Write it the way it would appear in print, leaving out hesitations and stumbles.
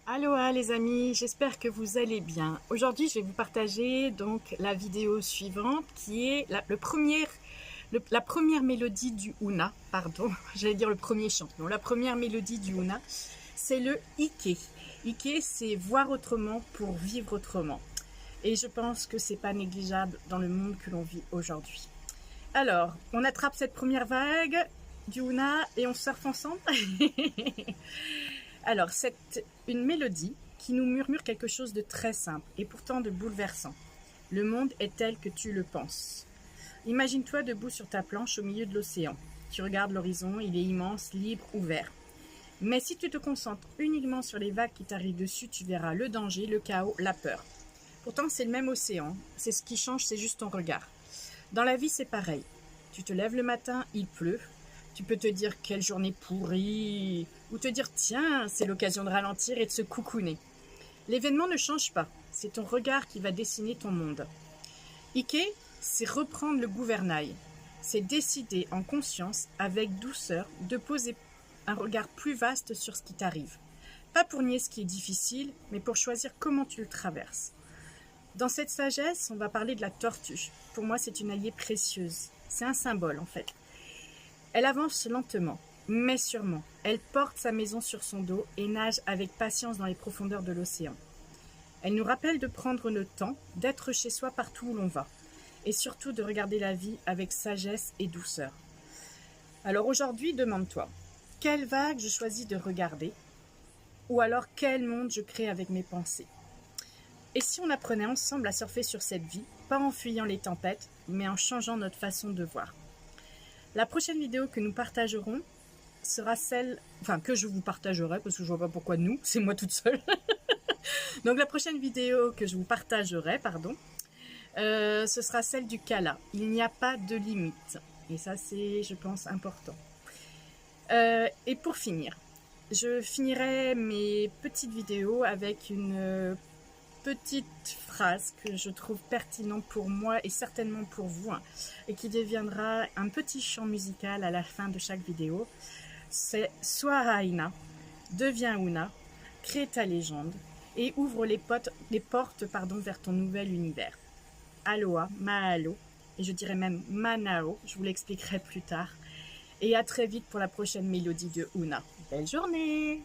Aloha les amis, j'espère que vous allez bien. Aujourd'hui, je vais vous partager donc la vidéo suivante qui est la première mélodie du Huna, pardon, j'allais dire le premier chant. Non, la première mélodie du Huna, c'est le Ike. Ike, c'est voir autrement pour vivre autrement. Et je pense que c'est pas négligeable dans le monde que l'on vit aujourd'hui. Alors, on attrape cette première vague du Huna et on surfe ensemble. Alors, c'est une mélodie qui nous murmure quelque chose de très simple et pourtant de bouleversant. Le monde est tel que tu le penses. Imagine-toi debout sur ta planche au milieu de l'océan. Tu regardes l'horizon, il est immense, libre, ouvert. Mais si tu te concentres uniquement sur les vagues qui t'arrivent dessus, tu verras le danger, le chaos, la peur. Pourtant, c'est le même océan. C'est ce qui change, c'est juste ton regard. Dans la vie, c'est pareil. Tu te lèves le matin, il pleut. Tu peux te dire quelle journée pourrie, ou te dire tiens, c'est l'occasion de ralentir et de se coucouner. L'événement ne change pas, c'est ton regard qui va dessiner ton monde. Ike, c'est reprendre le gouvernail, c'est décider en conscience, avec douceur, de poser un regard plus vaste sur ce qui t'arrive. Pas pour nier ce qui est difficile, mais pour choisir comment tu le traverses. Dans cette sagesse, on va parler de la tortue. Pour moi, c'est une alliée précieuse. C'est un symbole en fait. Elle avance lentement, mais sûrement. Elle porte sa maison sur son dos et nage avec patience dans les profondeurs de l'océan. Elle nous rappelle de prendre le temps, d'être chez soi partout où l'on va, et surtout de regarder la vie avec sagesse et douceur. Alors aujourd'hui, demande-toi, quelle vague je choisis de regarder, ou alors quel monde je crée avec mes pensées. Et si on apprenait ensemble à surfer sur cette vie, pas en fuyant les tempêtes, mais en changeant notre façon de voir. La prochaine vidéo que nous partagerons sera celle, que je vous partagerai, parce que je vois pas pourquoi nous, c'est moi toute seule. Donc la prochaine vidéo que je vous partagerai, ce sera celle du Kala. Il n'y a pas de limite. Et ça, c'est, je pense, important. Et pour finir, je finirai mes petites vidéos avec une petite phrase que je trouve pertinente pour moi et certainement pour vous, et qui deviendra un petit chant musical à la fin de chaque vidéo. C'est Sois Haina, deviens Una, crée ta légende et ouvre les portes vers ton nouvel univers. Aloha, mahalo, et je dirais même manao, je vous l'expliquerai plus tard. Et à très vite pour la prochaine mélodie de Una. Belle journée!